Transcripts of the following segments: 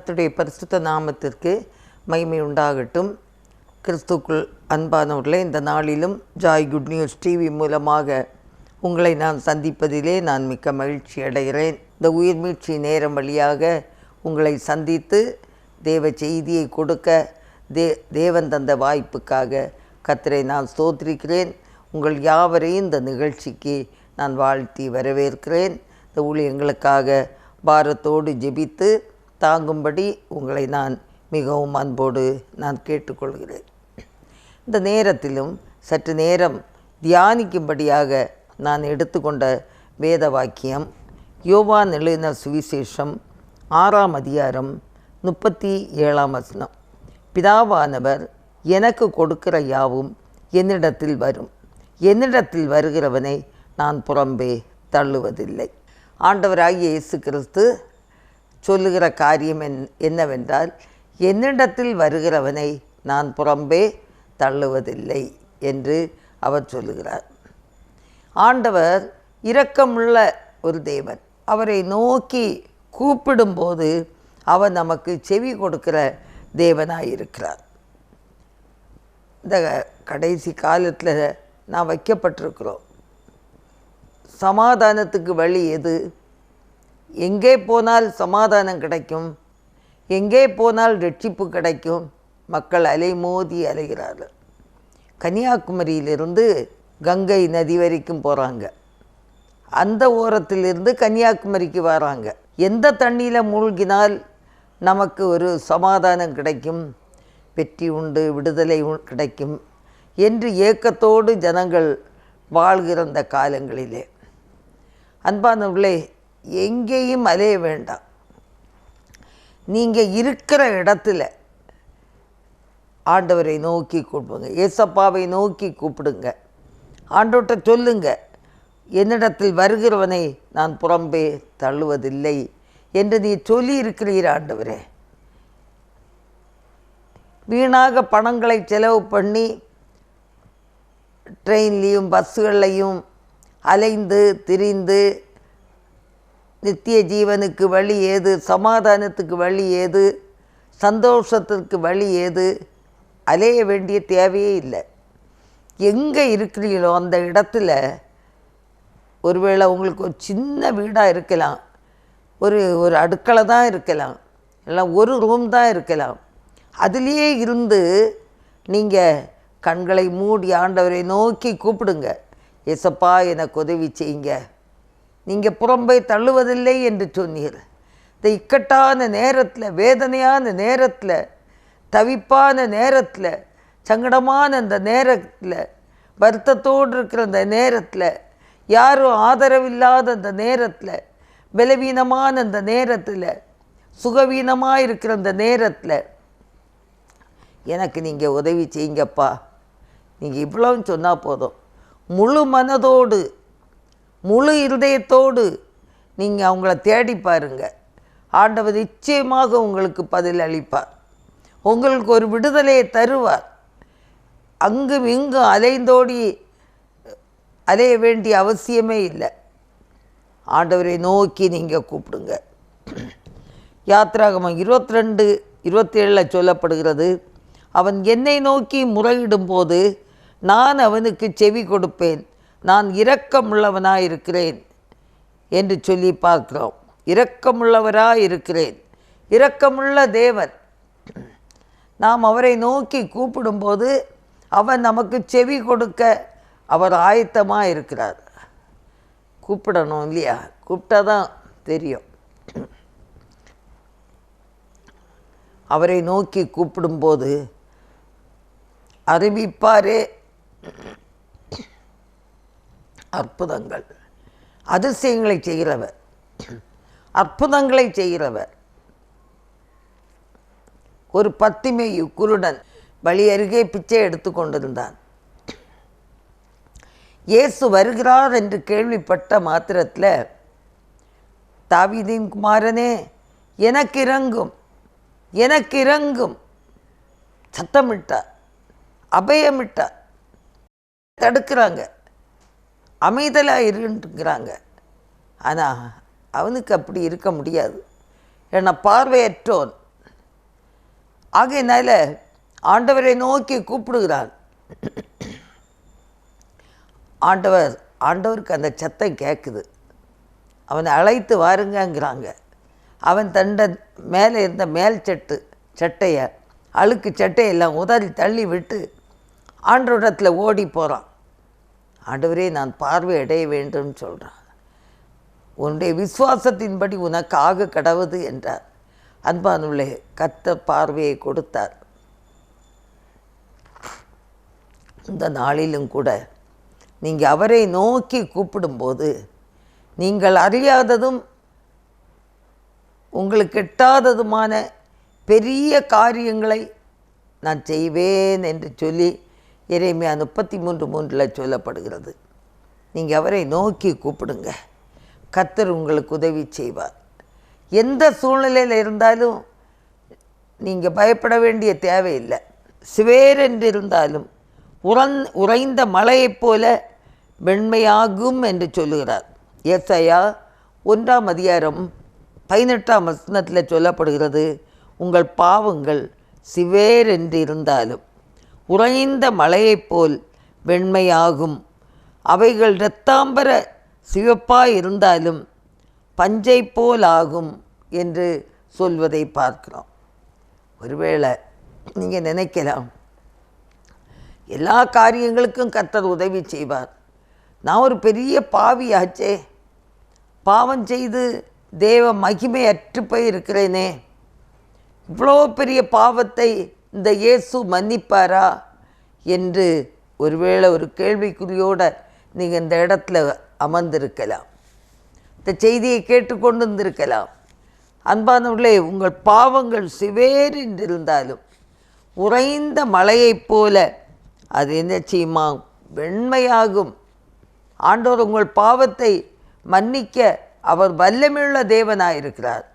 கர்த்தருடைய பரிசுத்த நாமத்திற்கு மகிமை உண்டாகட்டும். கிறிஸ்துக்குள் அன்பானவர்களே, இந்த நாளிலும் ஜாய் குட் நியூஸ் டிவி மூலமாக உங்களை நான் சந்திப்பதிலே நான் மிக்க மகிழ்ச்சி அடைகிறேன். இந்த உயிர் மீட்சி நேரம் வழியாக உங்களை சந்தித்து தேவ செய்தியை கொடுக்க தேவன் தந்த வாய்ப்புக்காக கர்த்தரை நான் ஸ்தோத்திரிக்கிறேன். உங்கள் யாவரையும் இந்த நிகழ்ச்சிக்கு நான் வாழ்த்தி வரவேற்கிறேன். இந்த ஊழியங்களுக்காக பாரத்தோடு ஜெபித்து தாங்கும்படி உங்களை நான் மிகவும் அன்போடு நான் கேட்டுக்கொள்கிறேன். இந்த நேரத்திலும் சற்று நேரம் தியானிக்கும்படியாக நான் எடுத்துக்கொண்ட வேத வாக்கியம் யோவான் எழுதின சுவிசேஷம் 6ஆம் அதிகாரம் 37ஆம் வசனம். பிதாவானவர் எனக்கு கொடுக்கிற யாவும் என்னிடத்தில் வரும், என்னிடத்தில் வருகிறவனை நான் புறம்பே தள்ளுவதில்லை. ஆண்டவராகிய இயேசு கிறிஸ்து சொல்லுகிற காரியம் என்னவென்றால், என்னிடத்தில் வருகிறவனை நான் புறம்பே தள்ளுவதில்லை என்று அவர் சொல்லுகிறார். ஆண்டவர் இரக்கமுள்ள ஒரு தேவன். அவரை நோக்கி கூப்பிடும்போது அவர் நமக்கு செவி கொடுக்கிற தேவனாயிருக்கிறார். இந்த கடைசி காலத்தில் நான் வைக்கப்பட்டிருக்கிறோம். சமாதானத்துக்கு வழி எது? எங்கே போனால் சமாதானம் கிடைக்கும், எங்கே போனால் ரட்சிப்பு கிடைக்கும்? மக்கள் அலைமோதி அலைகிறார்கள். கன்னியாகுமரியிலிருந்து கங்கை நதி வரைக்கும் போகிறாங்க, அந்த ஓரத்திலிருந்து கன்னியாகுமரிக்கு வராங்க. எந்த தண்ணியில் மூழ்கினால் நமக்கு ஒரு சமாதானம் கிடைக்கும், வெற்றி உண்டு, விடுதலை கிடைக்கும் என்று ஏக்கத்தோடு ஜனங்கள் வாழ்கிற அந்த காலங்களிலே, அன்பானவர்களே, எங்கேயும் அலைய வேண்டாம். நீங்கள் இருக்கிற இடத்துல ஆண்டவரை நோக்கி கூப்பிடுங்க, ஏசப்பாவை நோக்கி கூப்பிடுங்க. ஆண்டவர்கிட்ட சொல்லுங்க, என்னிடத்தில் வருகிறவனை நான் புறம்பே தள்ளுவதில்லை என்று நீ சொல்லி இருக்கிறீர். ஆண்டவரே, வீணாக பணங்களை செலவு பண்ணி ட்ரெயின்லேயும் பஸ்ஸுகள்லையும் அலைந்து திரிந்து நித்திய ஜீவனுக்கு வழி ஏது, சமாதானத்துக்கு வழி ஏது, சந்தோஷத்திற்கு வழி ஏது? அலைய வேண்டிய தேவையே இல்லை. எங்கே இருக்கிறீங்களோ அந்த இடத்துல, ஒருவேளை உங்களுக்கு ஒரு சின்ன வீடாக இருக்கலாம், ஒரு அடுக்களை தான் இருக்கலாம், இல்லை ஒரு ரூம் தான் இருக்கலாம். அதுலேயே இருந்து நீங்கள் கண்களை மூடி ஆண்டவரை நோக்கி கூப்பிடுங்க, ஏசப்பா எனக்கு உதவி செய்யுங்க, நீங்கள் புறம்பை தள்ளுவதில்லை என்று சொன்னீர். இந்த இக்கட்டான நேரத்தில், வேதனையான நேரத்தில், தவிப்பான நேரத்தில், சங்கடமான அந்த நேரத்தில், வருத்தத்தோடு இருக்கிற அந்த நேரத்தில், யாரும் ஆதரவில்லாத அந்த நேரத்தில், பலவீனமான அந்த நேரத்தில், சுகவீனமாக இருக்கிற அந்த நேரத்தில் எனக்கு நீங்கள் உதவி செய்யுங்கப்பா. நீங்கள் இவ்வளோன்னு சொன்னால் போதும். முழு மனதோடு முழு இருதயத்தோடு நீங்கள் அவங்கள தேடி பாருங்க. ஆண்டவர் நிச்சயமாக உங்களுக்கு பதில் அளிப்பார். உங்களுக்கு ஒரு விடுதலையை தருவார். அங்கும் இங்கும் அலைந்தோடி அலைய வேண்டிய அவசியமே இல்லை. ஆண்டவரை நோக்கி நீங்கள் கூப்பிடுங்க. யாத்திராகமம் 22:27 சொல்லப்படுகிறது, அவன் என்னை நோக்கி முறையிடும்போது நான் அவனுக்கு செவி கொடுப்பேன், நான் இரக்கமுள்ளவனாயிருக்கிறேன் என்று சொல்லி பார்க்கிறோம். இரக்கமுள்ளவராயிருக்கிறேன், இரக்கமுள்ள தேவன். நாம் அவரை நோக்கி கூப்பிடும்போது அவர் நமக்கு செவி கொடுக்க அவர் ஆயத்தமாக இருக்கிறார். கூப்பிடணும் இல்லையா? கூப்பிட்டா தான் தெரியும். அவரை நோக்கி கூப்பிடும்போது அறிவிப்பாரே அற்புதங்கள், அதிசயங்களை செய்கிறவர், அற்புதங்களை செய்கிறவர். ஒரு பத்திமேயு குருடன் வழி அருகே பிச்சை எடுத்து கொண்டிருந்தான். இயேசு வருகிறார் என்று கேள்விப்பட்ட மாத்திரத்தில், தாவீதின் குமாரனே எனக்கு இறங்கும், எனக்கு இறங்கும் சத்தமிட்டார், அபயமிட்டார். தடுக்கிறாங்க, அமைதலாக இருந்துங்கிறாங்க. ஆனால் அவனுக்கு அப்படி இருக்க முடியாது. ஏன்னா பார்வையற்றோன், ஆகையினால ஆண்டவரை நோக்கி கூப்பிடுகிறான். ஆண்டவருக்கு அந்த சத்தம் கேட்குது. அவனை அழைத்து வாருங்கங்கிறாங்க. அவன் மேலே இருந்த மேல் சட்டையை அழுக்கு சட்டையெல்லாம் உதறி தள்ளி விட்டு ஆண்டவரிடத்தில் ஓடி போகிறான். ஆண்டவரே, நான் பார்வை அடைய வேண்டும் சொல்கிறான். உன்னுடைய விசுவாசத்தின்படி உனக்கு ஆக கடவுது என்றார். அன்பானுள்ளே, கர்த்தர் பார்வையை கொடுத்தார். இந்த நாளிலும் கூட நீங்கள் அவரை நோக்கி கூப்பிடும்போது நீங்கள் அறியாததும் உங்களுக்கு எட்டாததுமான பெரிய காரியங்களை நான் செய்வேன் என்று சொல்லி எரேமியா 33:3 சொல்லப்படுகிறது. நீங்கள் அவரை நோக்கி கூப்பிடுங்க, கர்த்தர் உங்களுக்கு உதவி செய்வார். எந்த சூழ்நிலையில் இருந்தாலும் நீங்கள் பயப்பட வேண்டிய தேவையில்லை. சிவேரென்று இருந்தாலும் உறைந்த மலையைப் போல வெண்மையாகும் என்று சொல்லுகிறார். ஏசாயா 1:18 சொல்லப்படுகிறது, உங்கள் பாவங்கள் சிவேரென்று இருந்தாலும் உறைந்த மலையைப் போல் வெண்மையாகும், அவைகள் இரத்தாம்பர சிவப்பாய் இருந்தாலும் பஞ்சை போல் ஆகும் என்று சொல்வதை பார்க்கிறோம். ஒருவேளை நீங்கள் நினைக்கலாம், எல்லா காரியங்களுக்கும் கர்த்தர் உதவி செய்வார், நான் ஒரு பெரிய பாவியாச்சே, பாவம் செய்து தேவ மகிமை அற்று போய் இருக்கிறேனே, இவ்வளோ பெரிய பாவத்தை இந்த இயேசு மன்னிப்பாரா என்று ஒருவேளை ஒரு கேள்விக்குறியோடு நீங்கள் இந்த இடத்துல அமர்ந்திருக்கலாம். இந்த செய்தியை கேட்டுக்கொண்டு இருந்திருக்கலாம். அன்பானவர்களே, உங்கள் பாவங்கள் சிவேர் என்றிருந்தாலும் உறைந்த மலையைப் போல அது என்ன செய்யுமா? வெண்மையாகும். ஆண்டவர் உங்கள் பாவத்தை மன்னிக்க அவர் வல்லமையுள்ள தேவனாயிருக்கிறார்.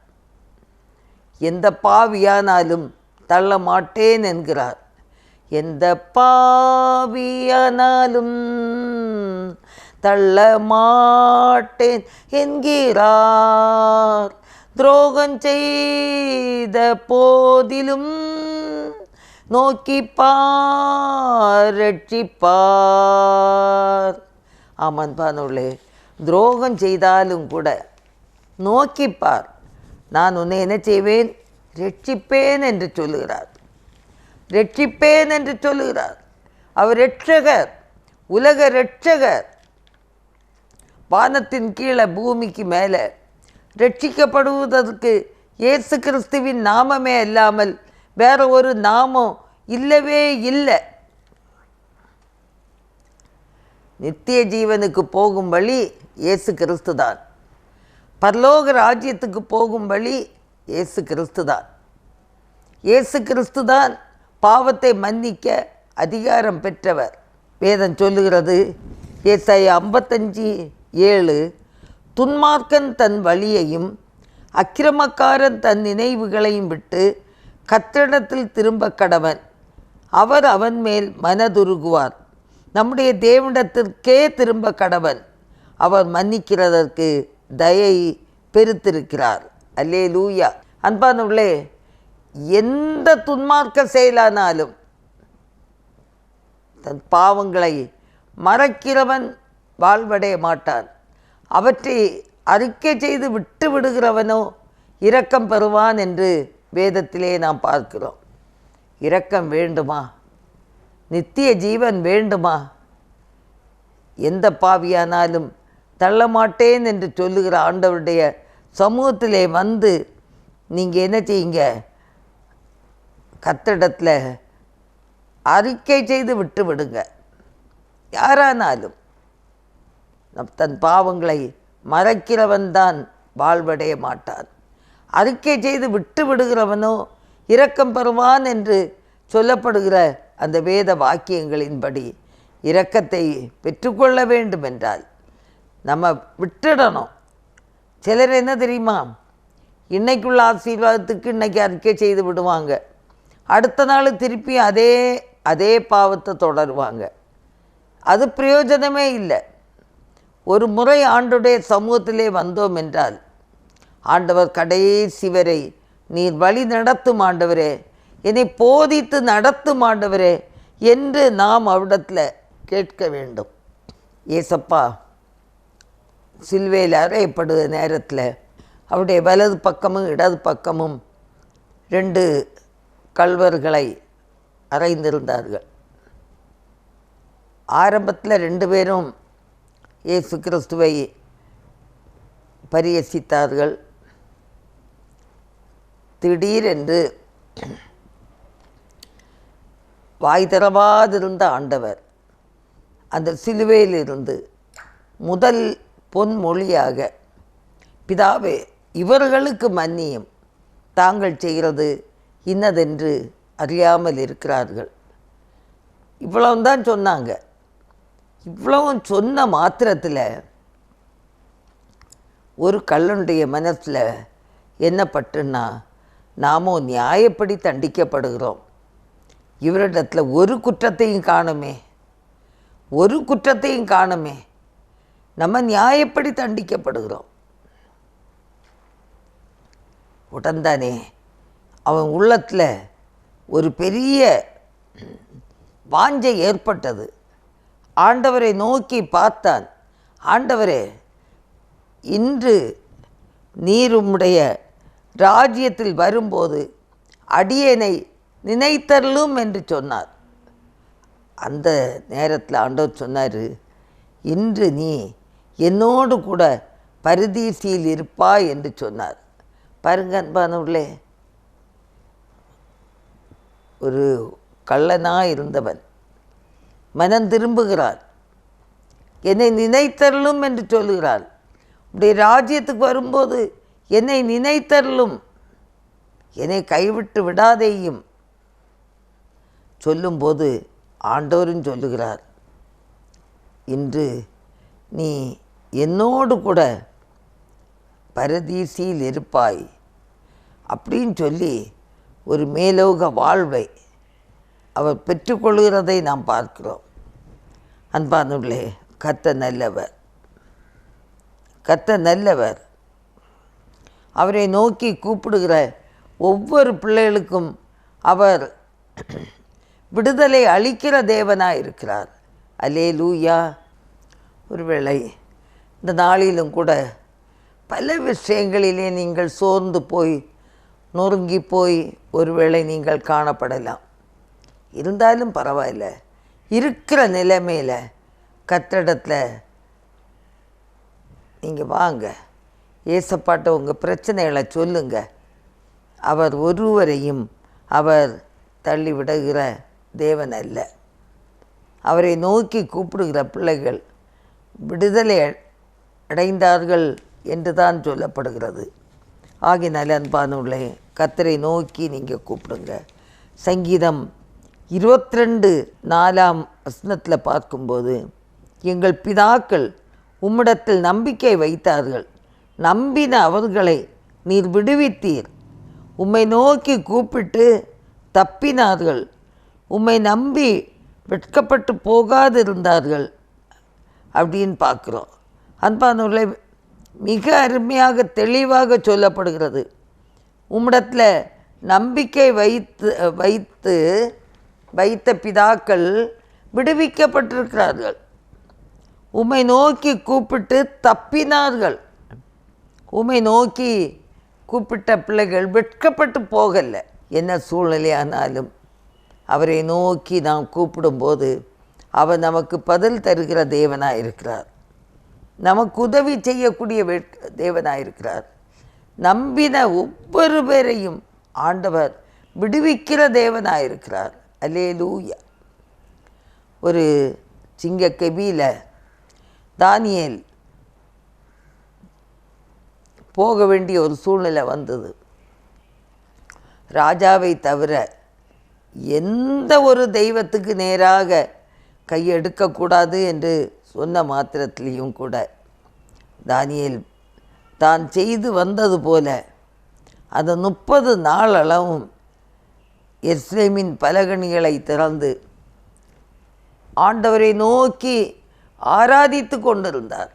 எந்த பாவியானாலும் தள்ள மாட்டேன் என்கிறார். எந்த பாவியானாலும் தள்ள மாட்டேன் என்கிறார். துரோகம் செய்த போதிலும் நோக்கிப்பார் ரட்சிப்பார். ஆமன்பானுள்ளே, துரோகம் செய்தாலும் கூட நோக்கிப்பார், நான் உன்னை என்ன செய்வேன்? ரட்சிப்பேன் என்று சொல்லுகிறார். ரட்சிப்பேன் என்று சொல்லுகிறார். அவர் இரட்சகர், உலக இரட்சகர். வானத்தின் கீழே பூமிக்கு மேலே ரட்சிக்கப்படுவதற்கு இயேசு கிறிஸ்துவின் நாமமே அல்லாமல் வேற ஒரு நாமம் இல்லவே இல்லை. நித்திய ஜீவனுக்கு போகும் வழி இயேசு கிறிஸ்து தான். பரலோக ராஜ்யத்துக்கு போகும் வழி இயேசு கிறிஸ்து தான். இயேசு கிறிஸ்து தான் பாவத்தை மன்னிக்க அதிகாரம் பெற்றவர். வேதம் சொல்லுகிறது, ஏசாயா 55:7, துன்மார்க்கன் தன் வழியையும் அக்கிரமக்காரன் தன் நினைவுகளையும் விட்டு கர்த்தரிடத்தில் திரும்ப கடவன், அவர் அவன் மேல் மனதுருகுவார். நம்முடைய தேவனிடத்திற்கே திரும்ப கடவன், அவர் மன்னிக்கிறதற்கு தயை பெருத்திருக்கிறார். அல்லேலூயா. அன்பானவர்களே, எந்த துன்மார்க்க செயலானாலும் தன் பாவங்களை மறைக்கிறவன் வாழ்வடைய மாட்டான். அவற்றை அறிக்கை செய்து விட்டு விடுகிறவனோ இரக்கம் பெறுவான் என்று வேதத்திலே நாம் பார்க்கிறோம். இரக்கம் வேண்டுமா? நித்திய ஜீவன் வேண்டுமா? எந்த பாவியானாலும் தள்ளமாட்டேன் என்று சொல்லுகிற ஆண்டவருடைய சமூகத்திலே வந்து நீங்கள் என்ன செய்யுங்க? கர்த்தரிடத்தில் அறிக்கை செய்து விட்டு விடுங்க. யாரானாலும் தன் பாவங்களை மறைக்கிறவன்தான் வாழ்வடைய மாட்டான். அறிக்கை செய்து விட்டு விடுகிறவனோ இரக்கம் பெறுவான் என்று சொல்லப்படுகிற அந்த வேத வாக்கியங்களின்படி இரக்கத்தை பெற்றுக்கொள்ள வேண்டும் என்றால் நம்ம விட்டுடணும். சிலர் என்ன தெரியுமா, இன்னைக்குள்ள ஆசீர்வாதத்துக்கு இன்றைக்கி அறிக்கை செய்து விடுவாங்க, அடுத்த நாள் திருப்பி அதே பாவத்தை தொடருவாங்க. அது பிரயோஜனமே இல்லை. ஒரு முறை ஆண்டவருடைய சமூகத்திலே வந்தோம் என்றால், ஆண்டவர் கடைசி வரை நீர் வழி நடத்தும் ஆண்டவரே, என்னை போதித்து நடத்தும் ஆண்டவரே என்று நாம் அவரிடத்தில் கேட்க வேண்டும். ஏசப்பா சிலுவையில் அறையப்படுகிற நேரத்தில் அவருடைய வலது பக்கமும் இடது பக்கமும் 2 கள்வர்களை அறைந்திருந்தார்கள். ஆரம்பத்தில் 2 பேரும் இயேசு கிறிஸ்துவை பரிகசித்தார்கள். திடீரென்று வாய் திறவாதிருந்த ஆண்டவர் அந்த சிலுவையிலிருந்து முதல் பொன்மொழியாக, பிதாவே இவர்களுக்கு மன்னியும், தாங்கள் செய்கிறது இன்னதென்று அறியாமல் இருக்கிறார்கள். இவ்வளவுதான் சொன்னாங்க. இவ்வளவும் சொன்ன மாத்திரத்தில் ஒரு கள்ளனுடைய மனசில் என்ன பட்டுன்னா, நாமோ நியாயப்படி தண்டிக்கப்படுகிறோம், இவரிடத்தில் ஒரு குற்றத்தையும் காணுமே, நம்ம நியாயப்படி தண்டிக்கப்படுகிறோம். உடன்தானே அவன் உள்ளத்தில் ஒரு பெரிய வாஞ்சை ஏற்பட்டது. ஆண்டவரை நோக்கி பார்த்தான். ஆண்டவரே, இன்று நீர் உம்முடைய ராஜ்யத்தில் வரும்போது அடியேனை நினைத்தருளும் என்று சொன்னார். அந்த நேரத்தில் ஆண்டவர் சொன்னார், இன்று நீ என்னோடு கூட பரதீசியில் இருப்பாய் என்று சொன்னார். பாருங்க அன்பானவர்களே, ஒரு கள்ளனாக இருந்தவன் மனம் திரும்புகிறார், என்னை நினைத்தருளும் என்று சொல்லுகிறார். உடைய ராஜ்யத்துக்கு வரும்போது என்னை நினைத்தருளும், என்னை கைவிட்டு விடாதேயும் சொல்லும்போது ஆண்டவரும் சொல்லுகிறார், இன்று நீ என்னோடு கூட பரதீசியில் இருப்பாய் அப்படின்னு சொல்லி ஒரு மேலோக வாழ்வை அவர் பெற்றுக்கொள்கிறதை நாம் பார்க்கிறோம். அன்பானவர்களே, கர்த்தர் நல்லவர். அவரை நோக்கி கூப்பிடுகிற ஒவ்வொரு பிள்ளைகளுக்கும் அவர் விடுதலை அளிக்கிற தேவனாக இருக்கிறார். அல்லேலூயா. ஒருவேளை இந்த நாளிலும் கூட பல விஷயங்களிலே நீங்கள் சோர்ந்து போய் நொறுங்கி போய் ஒருவேளை நீங்கள் காணப்படலாம். இருந்தாலும் பரவாயில்ல, இருக்கிற நிலைமையில் கர்த்தரிடத்தில் நீங்கள் வாங்க, ஏசப்பாட்ட உங்கள் பிரச்சனைகளை சொல்லுங்கள். அவர் ஒருவரையும் அவர் தள்ளிவிடுகிற தேவன் அல்ல. அவரை நோக்கி கூப்பிடுகிற பிள்ளைகள் விடுதலை அடைந்தார்கள் என்று தான் சொல்லப்படுகிறது. ஆகினால அன்பானவர்களே, கர்த்தரை நோக்கி நீங்கள் கூப்பிடுங்க. சங்கீதம் 22:4 பார்க்கும்போது, எங்கள் பிதாக்கள் உம்மிடத்தில் நம்பிக்கை வைத்தார்கள், நம்பின அவர்களை நீர் விடுவித்தீர், உம்மை நோக்கி கூப்பிட்டு தப்பினார்கள், உம்மை நம்பி வெட்கப்பட்டு போகாதிருந்தார்கள் அப்படின்னு பார்க்குறோம். அன்பானவர்களே, மிக அருமையாக தெளிவாக சொல்லப்படுகிறது. உம்மிடத்தில் நம்பிக்கை வைத்த பிதாக்கள் விடுவிக்கப்பட்டிருக்கிறார்கள், உம்மை நோக்கி கூப்பிட்டு தப்பினார்கள். உம்மை நோக்கி கூப்பிட்ட பிள்ளைகள் வெட்கப்பட்டு போகலை. என்ன சூழ்நிலையானாலும் அவரை நோக்கி நாம் கூப்பிடும்போது அவர் நமக்கு பதில் தருகிற தேவனாக இருக்கிறார், நமக்கு உதவி செய்யக்கூடிய தேவனாக இருக்கிறார். நம்பின ஒவ்வொரு பேரையும் ஆண்டவர் விடுவிக்கிற தேவனாக இருக்கிறார். அல்லேலூயா. ஒரு சிங்கக்கெபியில் தானியேல் போக வேண்டிய ஒரு சூழ்நிலை வந்தது. ராஜாவை தவிர எந்த ஒரு தெய்வத்துக்கு நேராக கையெடுக்கக்கூடாது என்று சொன்ன மாத்திரத்திலையும் கூட தானியேல் தான் செய்து வந்தது போல அந்த 30 நாள் அளவும் எருசலேமின் பலகணிகளை திறந்து ஆண்டவரை நோக்கி ஆராதித்து கொண்டிருந்தார்.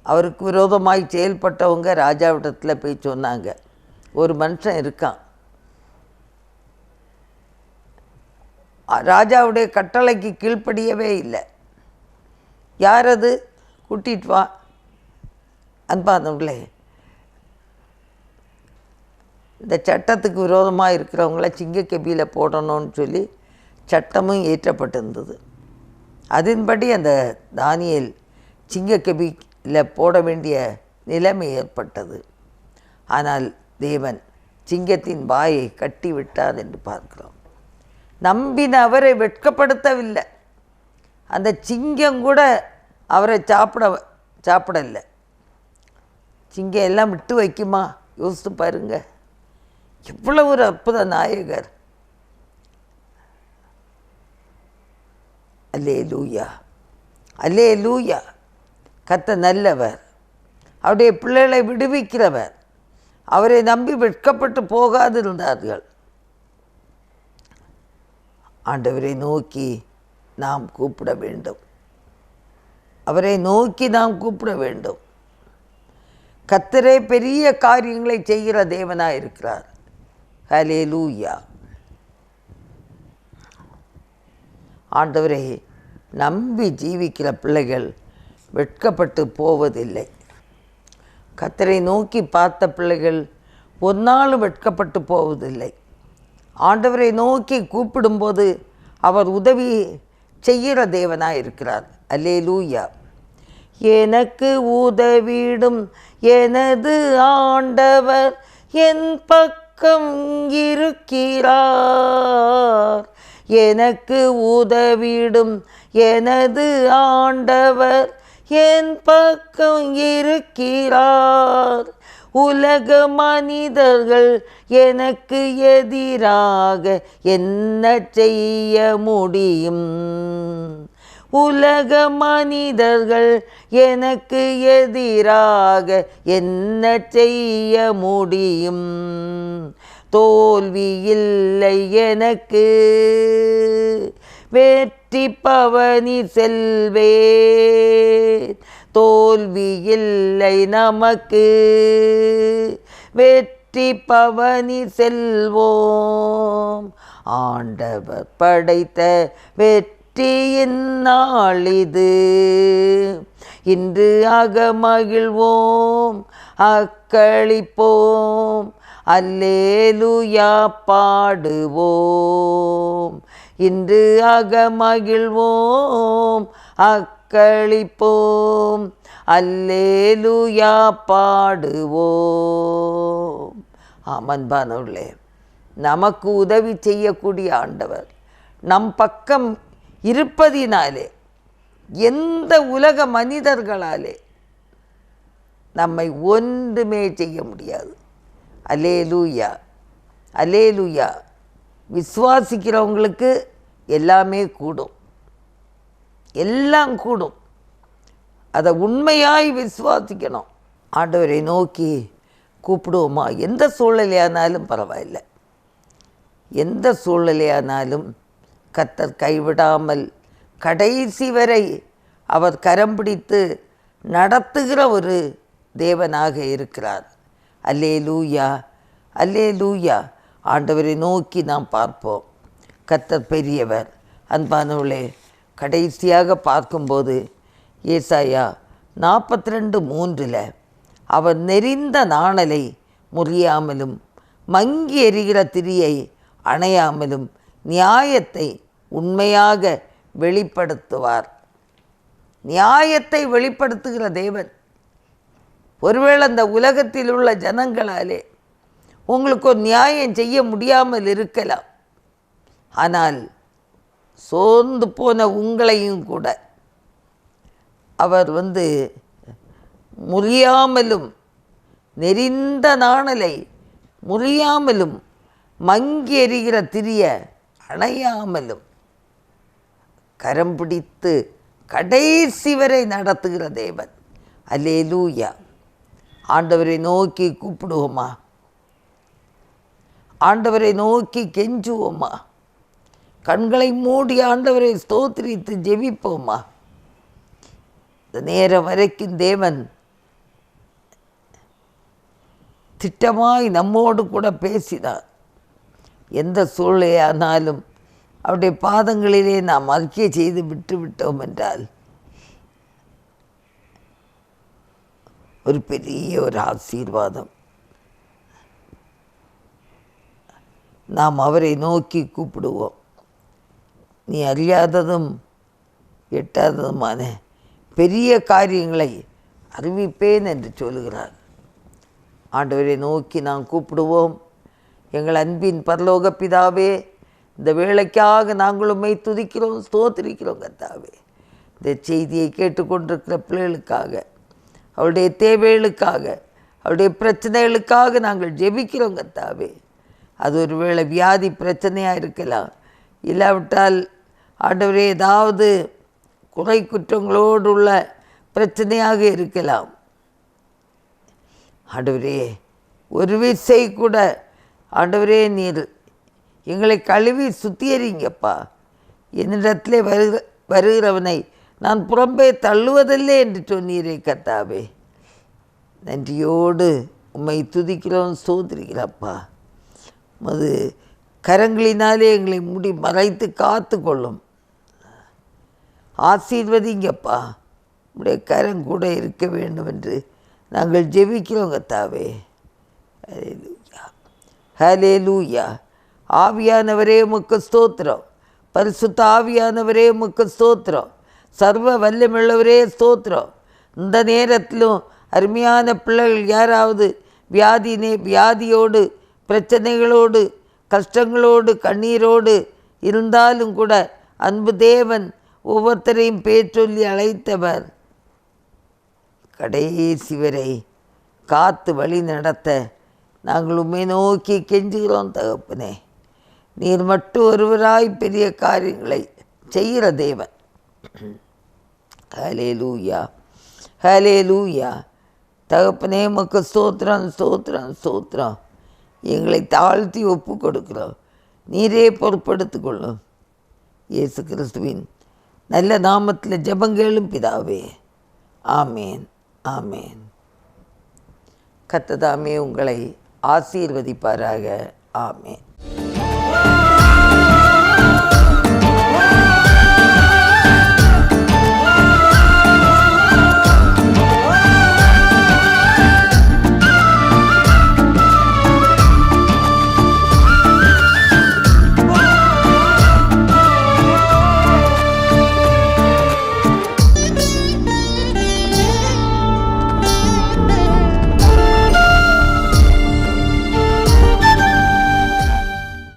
அவருக்கு விரோதமாய் செயல்பட்டவங்க ராஜாவிடத்தில் போய் சொன்னாங்க, ஒரு மனுஷன் இருக்கான். ராஜாவுடைய கட்டளைக்கு கீழ்ப்படியவே இல்லை. யார் அது? கூட்டிட்டு வா. அன்பானவர்களே, இந்த சட்டத்துக்கு விரோதமாக இருக்கிறவங்கள சிங்கக்கெபியில் போடணும்னு சொல்லி சட்டமும் ஏற்றப்பட்டிருந்தது. அதன்படி அந்த தானியேல் சிங்கக்கெபியில் போட வேண்டிய நிலைமை ஏற்பட்டது. ஆனால் தேவன் சிங்கத்தின் வாயை கட்டி விட்டார் என்று பார்க்கிறோம். நம்பின அவரை வெட்கப்படுத்தவில்லை. அந்த சிங்கம் கூட அவரை சாப்பிடலை. சிங்கம் எல்லாம் விட்டு வைக்குமா? யோசித்து பாருங்க. எவ்வளவு ஒரு அற்புத நாயகர். அல்லேலூயா, அல்லேலூயா. கர்த்தர் நல்லவர். அவருடைய பிள்ளைகளை விடுவிக்கிறவர். அவரை நம்பி வெட்கப்பட்டு போகாதிருந்தார்கள். ஆண்டவரை நோக்கி நாம் கூப்பிட வேண்டும். அவரை நோக்கி நாம் கூப்பிட வேண்டும். கர்த்தரே பெரிய காரியங்களை செய்கிற தேவனாக இருக்கிறார். ஹல்லேலூயா. ஆண்டவரை நம்பி ஜீவிக்கிற பிள்ளைகள் வெட்கப்பட்டு போவதில்லை. கர்த்தரை நோக்கி பார்த்த பிள்ளைகள் ஒரு நாளும் வெட்கப்பட்டு போவதில்லை. ஆண்டவரை நோக்கி கூப்பிடும்போது அவர் உதவி செய்கிற தேவனாக இருக்கிறார். அல்லேலூயா. எனக்கு உதவிடும் எனது ஆண்டவர் என் பக்கம் இருக்கிறார். எனக்கு உதவிடும் எனது ஆண்டவர் என் பக்கம் இருக்கிறார். உலக மனிதர்கள் எனக்கு எதிராக என்ன செய்ய முடியும்? உலக மனிதர்கள் எனக்கு எதிராக என்ன செய்ய முடியும்? தோல்வி இல்லை எனக்கு, வெற்றி பவனி செல்வேன். தோல்வி இல்லை நமக்கு, வெற்றி பவனி செல்வோம். ஆண்டவர் படைத்த வெற்றியின் நாளிது, இன்று அகமகிழ்வோம் அக்களிப்போம், அல்லேலூயா பாடுவோம். இன்று அகமகிழ்வோம் அக்களிப்போம், அல்லேலூயா பாடுவோம். அன்பானவர்களே, நமக்கு உதவி செய்யக்கூடிய ஆண்டவர் நம் பக்கம் இருப்பதினாலே எந்த உலக மனிதர்களாலே நம்மை ஒன்றுமே செய்ய முடியாது. அல்லேலூயா, அல்லேலூயா. விசுவாசிக்கிறவங்களுக்கு எல்லாமே கூடும், எல்லாம் கூடும். அதை உண்மையாய் விசுவாசிக்கணும். ஆண்டவரை நோக்கி கூப்பிடுவோமா? எந்த சூழ்நிலையானாலும் பரவாயில்லை. எந்த சூழ்நிலையானாலும் கர்த்தர் கைவிடாமல் கடைசி வரை அவர் கரம் பிடித்து நடத்துகிற ஒரு தேவனாக இருக்கிறார். அல்லேலூயா, அல்லேலூயா. ஆண்டவரை நோக்கி நாம் பார்ப்போம். கர்த்தர் பெரியவர். அன்பானவர்களே, கடைசியாக பார்க்கும்போது ஏசாயா 42:3 அவர் நெறிந்த நாணலை முறியாமலும் மங்கி எரிகிற திரியை அணையாமலும் நியாயத்தை உண்மையாக வெளிப்படுத்துவார். நியாயத்தை வெளிப்படுத்துகிற தேவன். ஒருவேளை அந்த உலகத்தில் உள்ள ஜனங்களாலே உங்களுக்கு ஒரு நியாயம் செய்ய முடியாமல் இருக்கலாம். ஆனால் சோர்ந்து போன உங்களையும் கூட அவர் முறியாமலும் நெறிந்த நாணலை முறியாமலும் மங்கி எரிகிற திரிய அணையாமலும் கரம் பிடித்து கடைசி வரை நடத்துகிற தேவன். அல்லேலூயா. ஆண்டவரை நோக்கி கூப்பிடுவோமா? ஆண்டவரை நோக்கி கெஞ்சுவோமா? கண்களை மூடி ஆண்டவரை ஸ்தோத்திரித்து ஜெபிப்போமா? இந்த நேரம் வரைக்கும் தேவன் திட்டமாய் நம்மோடு கூட பேசினார். எந்த சூழ்நிலையானாலும் அவருடைய பாதங்களிலே நாம் அறிக்கை செய்து விட்டோம் என்றால் ஒரு பெரிய ஒரு ஆசீர்வாதம். நாம் அவரை நோக்கி கூப்பிடுவோம். நீ அறியாததும் எட்டாததுமான பெரிய காரியங்களை அறிவிப்பேன் என்று சொல்கிறார். ஆண்டவரை நோக்கி நாம் கூப்பிடுவோம். எங்கள் அன்பின் பரலோக பிதாவே, இந்த வேளைக்காக நாங்கள் உம்மை துதிக்கிறோம், ஸ்தோத்திரிக்கிறோம் கர்த்தாவே. இந்த செய்தியை கேட்டுக்கொண்டிருக்கிற பிள்ளைகளுக்காக, அவருடைய தேவைகளுக்காக, அவருடைய பிரச்சனைகளுக்காக நாங்கள் ஜெபிக்கிறோம் கர்த்தாவே. அது ஒரு வேளை வியாதி பிரச்சனையாக இருக்கலாம், இல்லாவிட்டால் ஆண்டவரே ஏதாவது குறை குற்றங்களோடு உள்ள பிரச்சனையாக இருக்கலாம். ஆண்டவரே, ஒரு விசை கூட ஆண்டவரே நீர் எங்களை கழுவி சுத்தியறிங்கப்பா. என்னிடத்திலே வருகிறவனை நான் புறம்பே தள்ளுவதில்லை என்று சொன்னீரே கர்த்தாவே. நன்றியோடு உம்மை துதிக்கிறோம், ஸ்தோத்திரிக்கிறப்பா. அது கரங்களினாலே எங்களை முடி மறைத்து காத்து கொள்ளும். ஆசீர்வதிங்கப்பா. உடைய கரம் கூட இருக்க வேண்டும் என்று நாங்கள் ஜெபிக்கிறோம் கர்த்தாவே. ஹல்லேலூயா, ஹல்லேலூயா. ஆவியானவரே உமக்கு ஸ்தோத்திரம். பரிசுத்த ஆவியானவரே உமக்கு ஸ்தோத்திரம். சர்வ வல்லமையுள்ளவரே ஸ்தோத்திரம். இந்த நேரத்திலும் அருமையான பிள்ளைகள் யாராவது வியாதியோடு, பிரச்சனைகளோடு, கஷ்டங்களோடு, கண்ணீரோடு இருந்தாலும் கூட அன்பு தேவன் ஒவ்வொருத்தரையும் பேர் சொல்லி அழைத்தவர். கடைசி வரை காத்து வழி நடத்த நாங்கள் உம்மை நோக்கி கெஞ்சுகிறோம் தகப்பனே. நீர் மட்டும் ஒருவராய் பெரிய காரியங்களை செய்கிற தேவன். ஹல்லேலூயா, ஹல்லேலூயா. தகப்பனே உமக்கு ஸ்தோத்திரம், ஸ்தோத்திரம், ஸ்தோத்திரம். எங்களை தாழ்த்தி ஒப்பு கொடுக்கிறோம். நீரே பொறுப்படுத்து கொள்ளும். இயேசு கிறிஸ்துவின் நல்ல நாமத்தில் ஜெபங்கேளும் பிதாவே. ஆமேன், ஆமேன். கர்த்தர் தாமே உங்களை ஆசீர்வதிப்பாராக. ஆமேன்.